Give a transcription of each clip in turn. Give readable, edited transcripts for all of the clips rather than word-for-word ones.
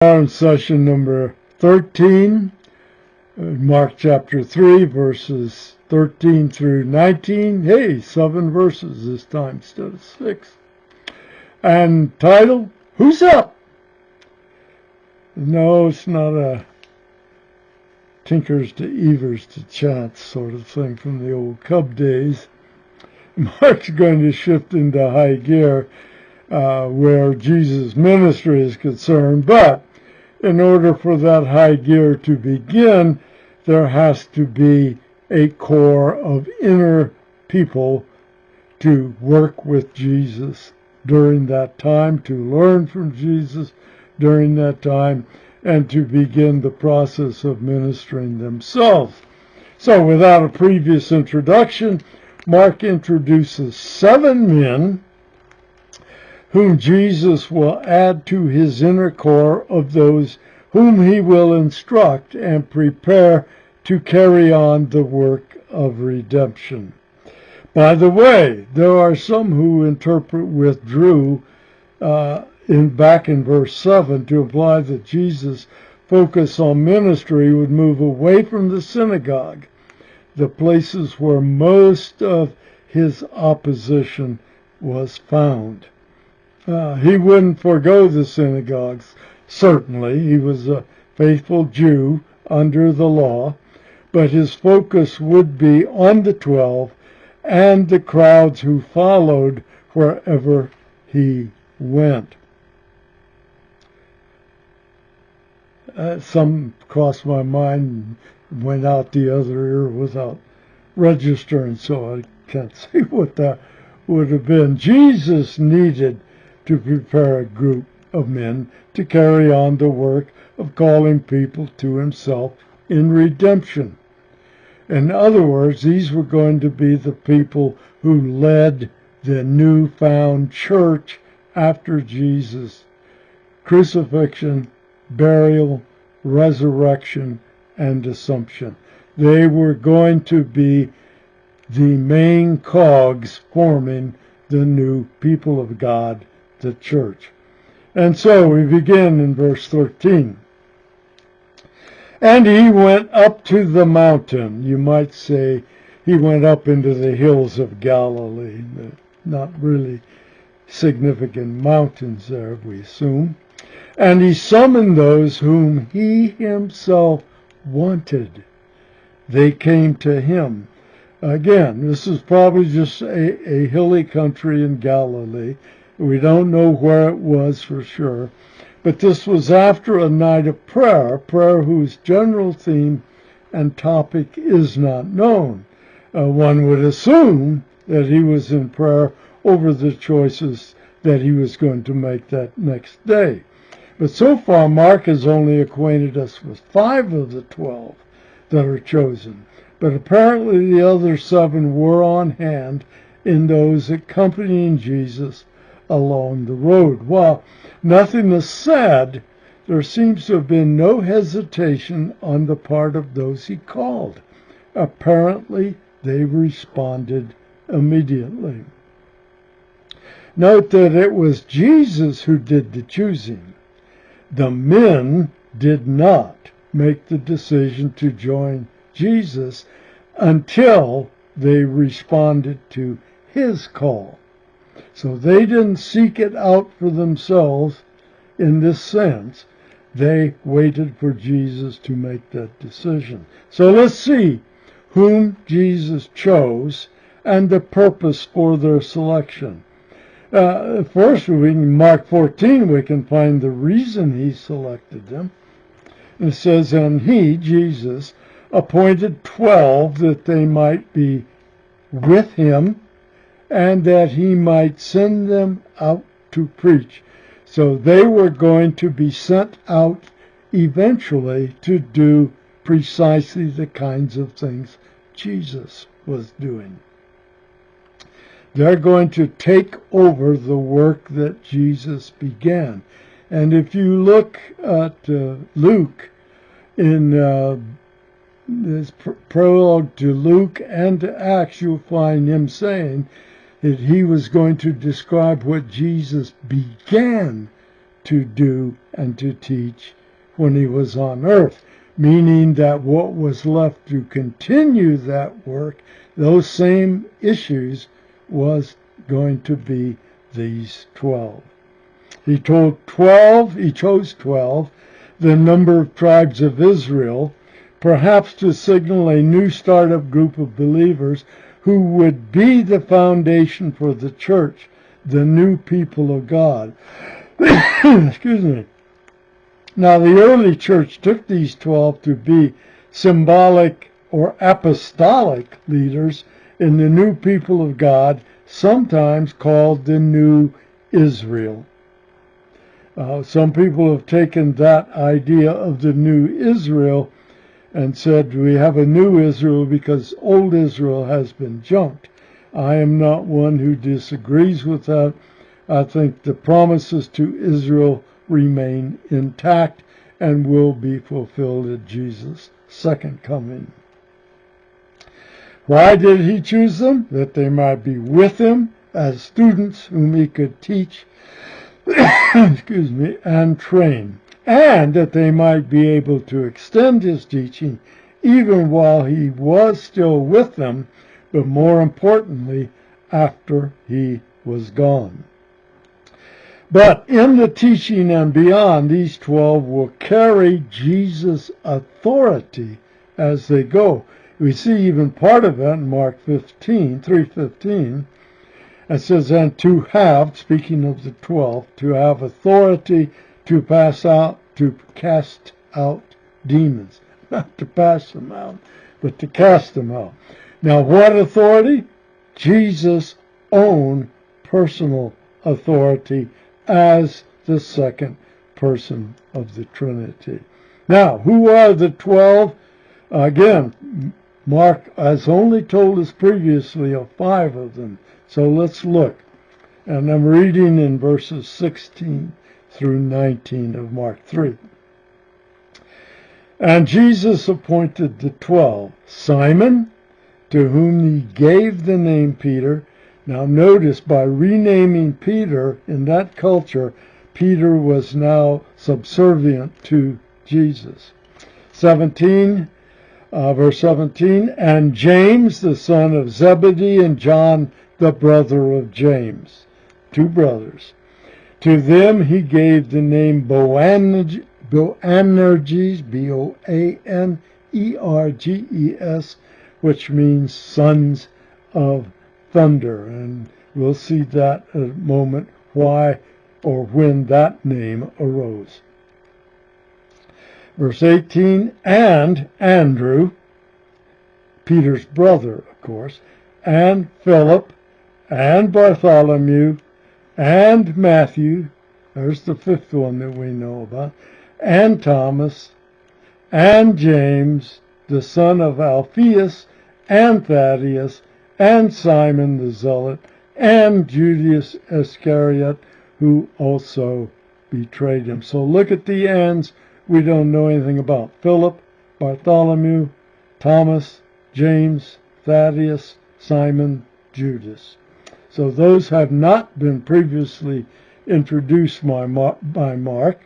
In session number 13, Mark chapter 3, verses 13 through 19. Hey, 7 verses this time instead of 6. And title, Who's Up? No, it's not a Tinkers to Evers to Chance sort of thing from the old Cub days. Mark's going to shift into high gear where Jesus' ministry is concerned, but in order for that high gear to begin, there has to be a core of inner people to work with Jesus during that time, to learn from Jesus during that time, and to begin the process of ministering themselves. So without a previous introduction, Mark introduces 7 men whom Jesus will add to his inner core of those whom he will instruct and prepare to carry on the work of redemption. By the way, there are some who interpret withdrew back in verse 7 to imply that Jesus' focus on ministry would move away from the synagogue, the places where most of his opposition was found. He wouldn't forego the synagogues, certainly. He was a faithful Jew under the law, but his focus would be on the 12 and the crowds who followed wherever he went. Some crossed my mind and went out the other ear without registering, so I can't say what that would have been. Jesus needed to prepare a group of men to carry on the work of calling people to himself in redemption. In other words, these were going to be the people who led the newfound church after Jesus' crucifixion, burial, resurrection, and assumption. They were going to be the main cogs forming the new people of God, the church. And so we begin in verse 13. And he went up to the mountain. You might say he went up into the hills of Galilee. Not really significant mountains there, we assume. And he summoned those whom he himself wanted. They came to him. Again, this is probably just a hilly country in Galilee. We don't know where it was for sure. But this was after a night of prayer whose general theme and topic is not known. One would assume that he was in prayer over the choices that he was going to make that next day. But so far, Mark has only acquainted us with 5 of the 12 that are chosen. But apparently the other 7 were on hand in those accompanying Jesus along the road. While nothing is said, there seems to have been no hesitation on the part of those he called. Apparently, they responded immediately. Note that it was Jesus who did the choosing. The men did not make the decision to join Jesus until they responded to his call. So they didn't seek it out for themselves in this sense. They waited for Jesus to make that decision. So let's see whom Jesus chose and the purpose for their selection. First, in Mark 14, we can find the reason he selected them. It says, and he, Jesus, appointed 12 that they might be with him and that he might send them out to preach. So they were going to be sent out eventually to do precisely the kinds of things Jesus was doing. They're going to take over the work that Jesus began. And if you look at Luke, in this prologue to Luke and to Acts, you'll find him saying that he was going to describe what Jesus began to do and to teach when he was on earth, meaning that what was left to continue that work, those same issues, was going to be these 12. He chose 12, the number of tribes of Israel, perhaps to signal a new startup group of believers who would be the foundation for the church, the new people of God. Excuse me. Now, the early church took these 12 to be symbolic or apostolic leaders in the new people of God, sometimes called the New Israel. Some people have taken that idea of the New Israel and said we have a new Israel because old Israel has been junked. I am not one who disagrees with that. I think the promises to Israel remain intact and will be fulfilled at Jesus' second coming. Why did he choose them? That they might be with him as students whom he could teach excuse me, and train, and that they might be able to extend his teaching even while he was still with them, but more importantly, after he was gone. But in the teaching and beyond, these 12 will carry Jesus' authority as they go. We see even part of that in Mark 3:15. It says, and to have, speaking of the 12, to have authority to cast out demons. Not to pass them out, but to cast them out. Now, what authority? Jesus' own personal authority as the second person of the Trinity. Now, who are the 12? Again, Mark has only told us previously of 5 of them. So let's look. And I'm reading in verses 16 through 19 of Mark 3. And Jesus appointed the 12, Simon, to whom he gave the name Peter. Now notice, by renaming Peter in that culture, Peter was now subservient to Jesus. Verse 17, and James, the son of Zebedee, and John, the brother of James. 2 brothers. To them he gave the name Boanerges, Boanerges, which means sons of thunder. And we'll see that in a moment, why or when that name arose. Verse 18, and Andrew, Peter's brother, of course, and Philip, and Bartholomew, and Matthew, there's the 5th one that we know about, and Thomas, and James, the son of Alphaeus, and Thaddeus, and Simon the Zealot, and Judas Iscariot, who also betrayed him. So look at the ands we don't know anything about. Philip, Bartholomew, Thomas, James, Thaddeus, Simon, Judas. So those have not been previously introduced by Mark.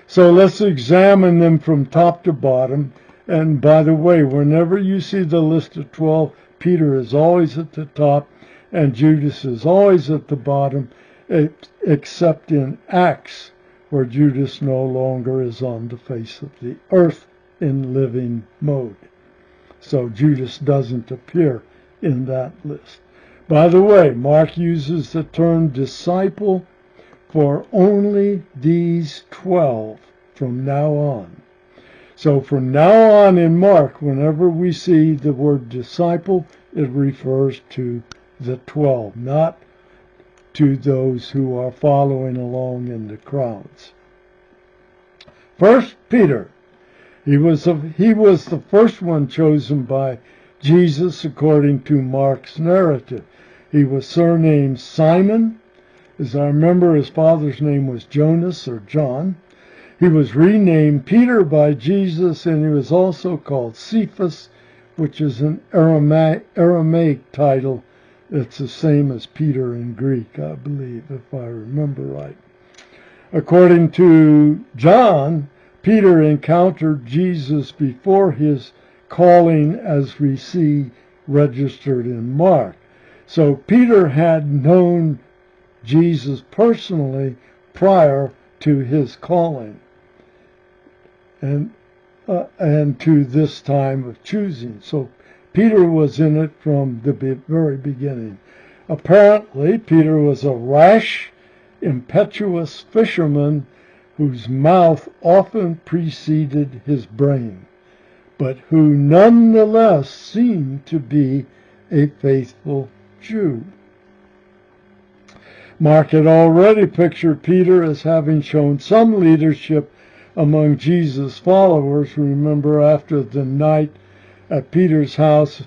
So let's examine them from top to bottom. And by the way, whenever you see the list of 12, Peter is always at the top and Judas is always at the bottom, except in Acts, where Judas no longer is on the face of the earth in living mode. So Judas doesn't appear in that list. By the way, Mark uses the term disciple for only these 12 from now on. So from now on in Mark, whenever we see the word disciple, it refers to the 12, not to those who are following along in the crowds. First, Peter. He was the first one chosen by Jesus according to Mark's narrative. He was surnamed Simon. As I remember, his father's name was Jonas or John. He was renamed Peter by Jesus, and he was also called Cephas, which is an Aramaic title. It's the same as Peter in Greek, I believe, if I remember right. According to John, Peter encountered Jesus before his calling, as we see registered in Mark. So Peter had known Jesus personally prior to his calling and to this time of choosing. So Peter was in it from the very beginning. Apparently, Peter was a rash, impetuous fisherman whose mouth often preceded his brain, but who nonetheless seemed to be a faithful Jew. Mark had already pictured Peter as having shown some leadership among Jesus' followers. Remember, after the night at Peter's house,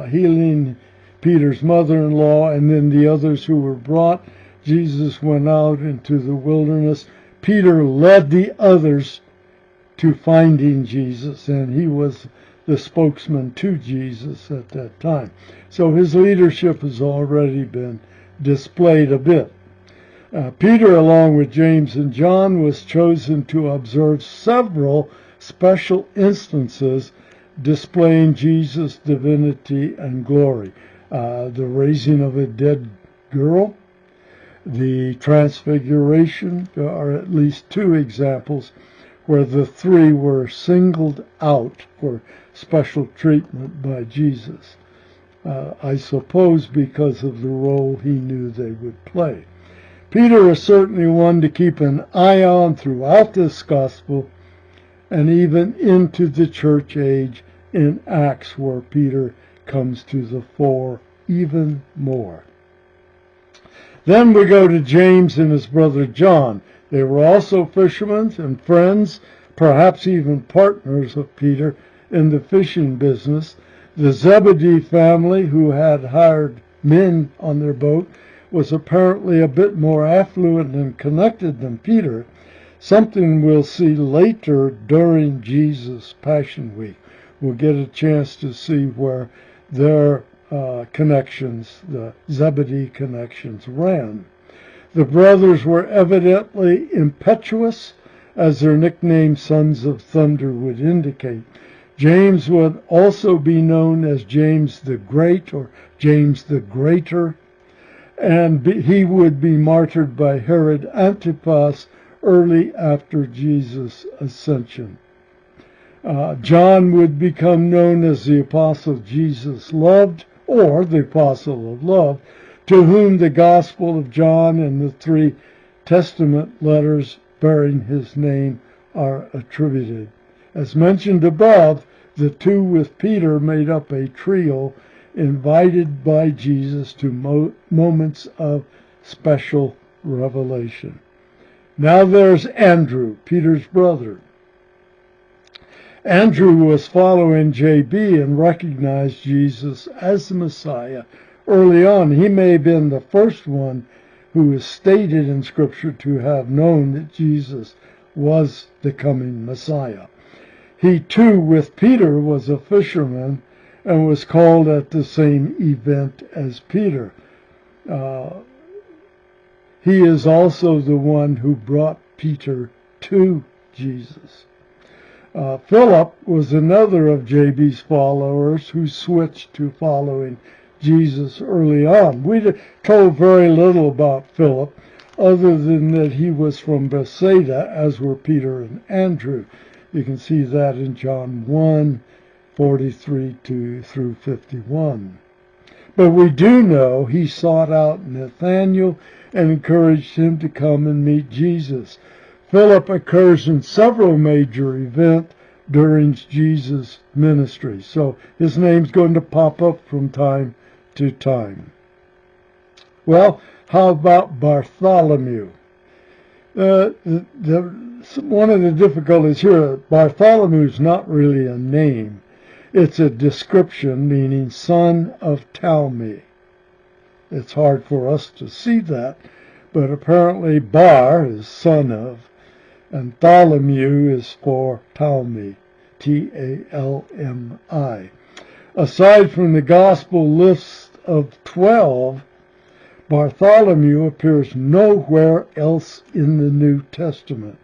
healing Peter's mother-in-law and then the others who were brought, Jesus went out into the wilderness. Peter led the others to finding Jesus, and he was the spokesman to Jesus at that time. So his leadership has already been displayed a bit. Peter, along with James and John, was chosen to observe several special instances displaying Jesus' divinity and glory. The raising of a dead girl, the transfiguration. There are at least two examples where the three were singled out for special treatment by Jesus. I suppose because of the role he knew they would play. Peter is certainly one to keep an eye on throughout this gospel and even into the church age in Acts, where Peter comes to the fore even more. Then we go to James and his brother John. They were also fishermen and friends, perhaps even partners of Peter in the fishing business. The Zebedee family, who had hired men on their boat, was apparently a bit more affluent and connected than Peter, something we'll see later during Jesus' Passion Week. We'll get a chance to see where their connections, the Zebedee connections, ran. The brothers were evidently impetuous, as their nickname Sons of Thunder would indicate. James would also be known as James the Great or James the Greater, and he would be martyred by Herod Antipas early after Jesus' ascension. John would become known as the Apostle Jesus loved, or the Apostle of Love, to whom the Gospel of John and the 3 Testament letters bearing his name are attributed. As mentioned above, the two with Peter made up a trio invited by Jesus to moments of special revelation. Now there's Andrew, Peter's brother. Andrew was following JB and recognized Jesus as the Messiah early on. He may have been the first one who is stated in Scripture to have known that Jesus was the coming Messiah. He too, with Peter, was a fisherman and was called at the same event as Peter. He is also the one who brought Peter to Jesus. Philip was another of JB's followers who switched to following Jesus early on. We told very little about Philip, other than that he was from Bethsaida, as were Peter and Andrew. You can see that in John 1:43 through 51. But we do know he sought out Nathanael and encouraged him to come and meet Jesus. Philip occurs in several major events during Jesus' ministry, so his name's going to pop up from time to time. Well, how about Bartholomew? One of the difficulties here, Bartholomew's not really a name. It's a description meaning son of Talmi. It's hard for us to see that, but apparently Bar is son of, and Tholomew is for Talmi, Talmi. Aside from the gospel list of 12, Bartholomew appears nowhere else in the New Testament.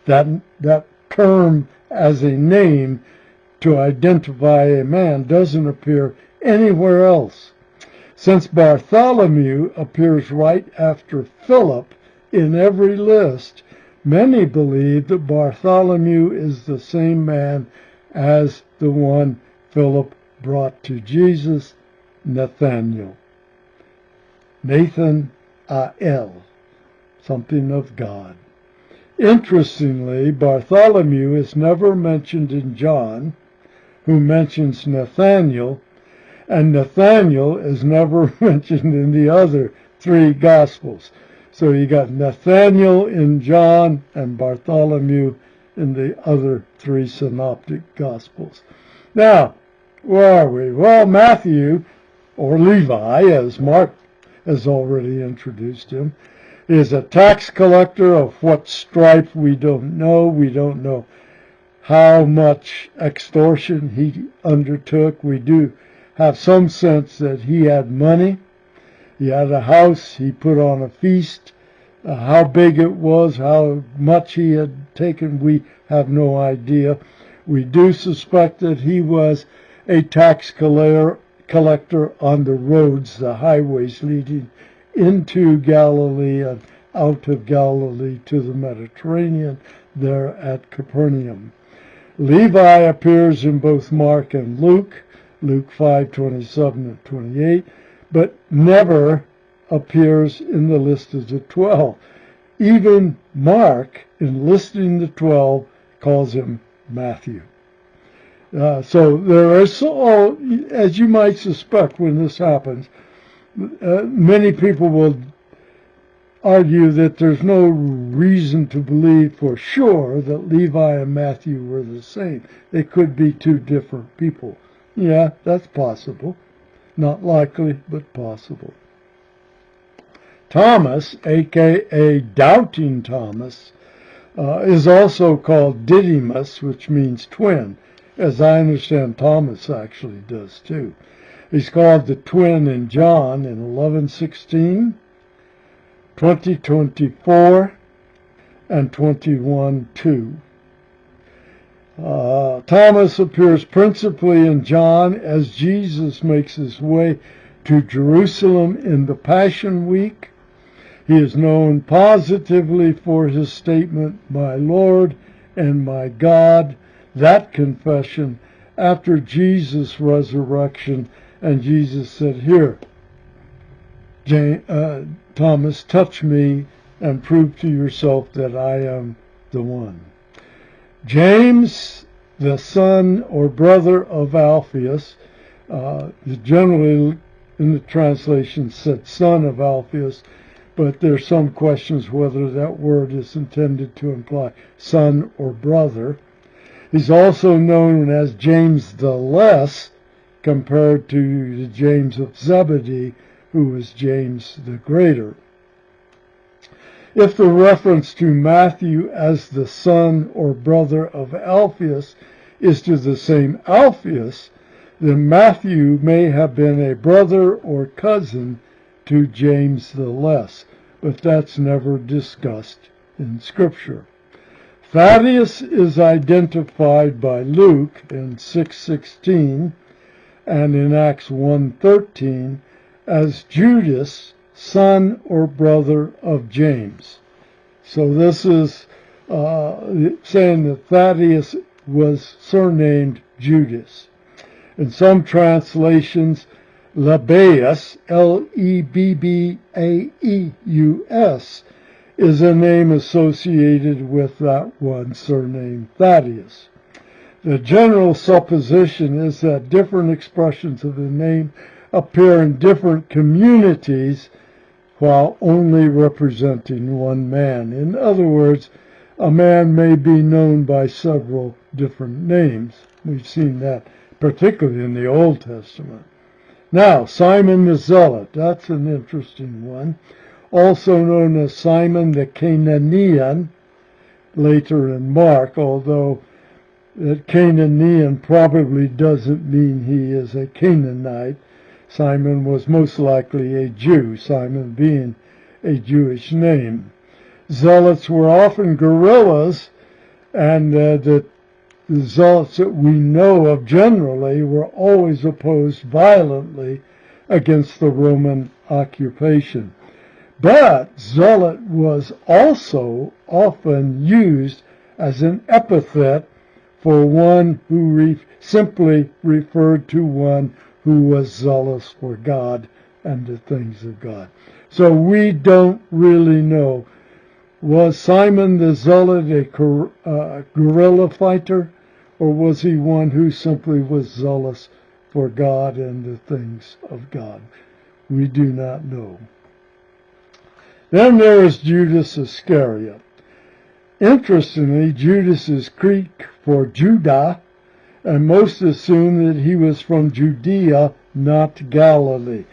That term as a name to identify a man doesn't appear anywhere else. Since Bartholomew appears right after Philip in every list, many believe that Bartholomew is the same man as the one Philip brought to Jesus, Nathanael. Nathanael, something of God. Interestingly, Bartholomew is never mentioned in John, who mentions Nathanael, and Nathanael is never mentioned in the other three Gospels. So you got Nathanael in John and Bartholomew in the other three synoptic Gospels. Now, where are we? Well, Matthew, or Levi, as Mark has already introduced him, is a tax collector of what stripe we don't know. We don't know how much extortion he undertook. We do have some sense that he had money. He had a house. He put on a feast. How big it was, how much he had taken, we have no idea. We do suspect that he was a tax collector on the roads, the highways leading into Galilee and out of Galilee to the Mediterranean, there at Capernaum. Levi appears in both Mark and Luke 5:27 and 28, but never appears in the list of the 12. Even Mark, in listing the 12, calls him Matthew. So there is, as you might suspect when this happens, many people will argue that there's no reason to believe for sure that Levi and Matthew were the same. They could be two different people. Yeah, that's possible. Not likely, but possible. Thomas, a.k.a. Doubting Thomas, is also called Didymus, which means twin, as I understand Thomas actually does too. He's called the twin in John in 11:16, 20:24, and 21:2. Thomas appears principally in John as Jesus makes his way to Jerusalem in the Passion Week. He is known positively for his statement, "My Lord and my God," that confession after Jesus' resurrection, and Jesus said, "Here, Thomas, touch me and prove to yourself that I am the one." James, the son or brother of Alphaeus, generally in the translation said son of Alphaeus, but there's some questions whether that word is intended to imply son or brother. He's also known as James the Less, compared to the James of Zebedee, who was James the Greater. If the reference to Matthew as the son or brother of Alphaeus is to the same Alphaeus, then Matthew may have been a brother or cousin to James the Less, but that's never discussed in Scripture. Thaddeus is identified by Luke in 6:16 and in Acts 1:13 as Judas, son or brother of James. So this is saying that Thaddeus was surnamed Judas. In some translations, Lebbaeus, Lebbaeus, is a name associated with that one surnamed Thaddeus. The general supposition is that different expressions of the name appear in different communities while only representing one man. In other words, a man may be known by several different names. We've seen that particularly in the Old Testament. Now, Simon the Zealot, that's an interesting one. Also known as Simon the Cananean, later in Mark, although that Cananean probably doesn't mean he is a Canaanite. Simon was most likely a Jew, Simon being a Jewish name. Zealots were often guerrillas, and the zealots that we know of generally were always opposed violently against the Roman occupation. But zealot was also often used as an epithet for one who simply referred to one who was zealous for God and the things of God. So we don't really know. Was Simon the Zealot a guerrilla fighter, or was he one who simply was zealous for God and the things of God? We do not know. Then there is Judas Iscariot. Interestingly, Judas is Greek for Judah, and most assume that he was from Judea, not Galilee.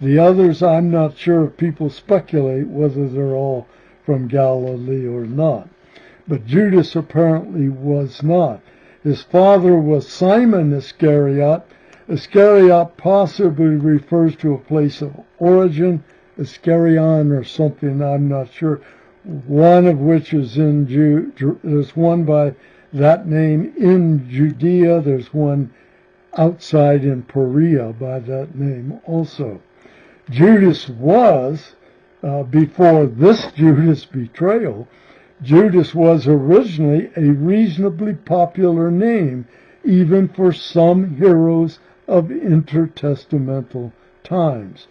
The others, I'm not sure if people speculate whether they're all from Galilee or not. But Judas apparently was not. His father was Simon Iscariot. Iscariot possibly refers to a place of origin, Iscarion or something, I'm not sure. One of which is there's one by that name in Judea. There's one outside in Perea by that name also. Judas was, before this Judas betrayal, Judas was originally a reasonably popular name, even for some heroes of intertestamental times.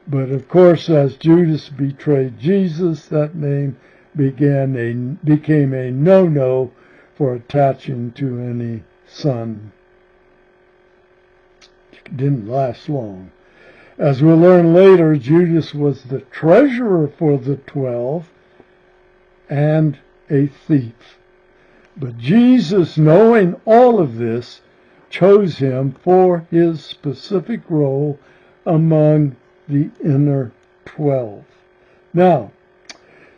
But of course, as Judas betrayed Jesus, that name became a no-no for attaching to any son. It didn't last long. As we'll learn later, Judas was the treasurer for the 12 and a thief. But Jesus, knowing all of this, chose him for his specific role among the inner 12. Now,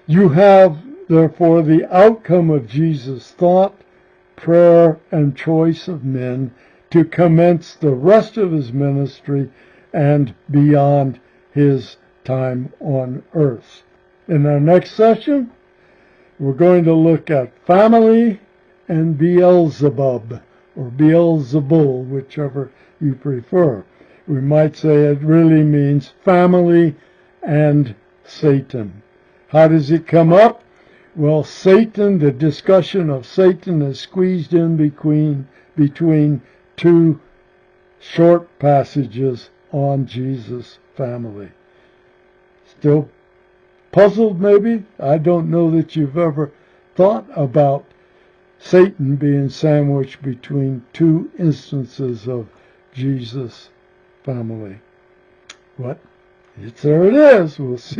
you have, therefore, the outcome of Jesus' thought, prayer, and choice of men to commence the rest of his ministry and beyond his time on earth. In our next session, we're going to look at family and Beelzebub, or Beelzebul, whichever you prefer. We might say it really means family and Satan. How does it come up? Well, Satan, the discussion of Satan is squeezed in between two short passages on Jesus' family. Still puzzled, maybe? I don't know that you've ever thought about Satan being sandwiched between two instances of Jesus' family. But there it is. We'll see.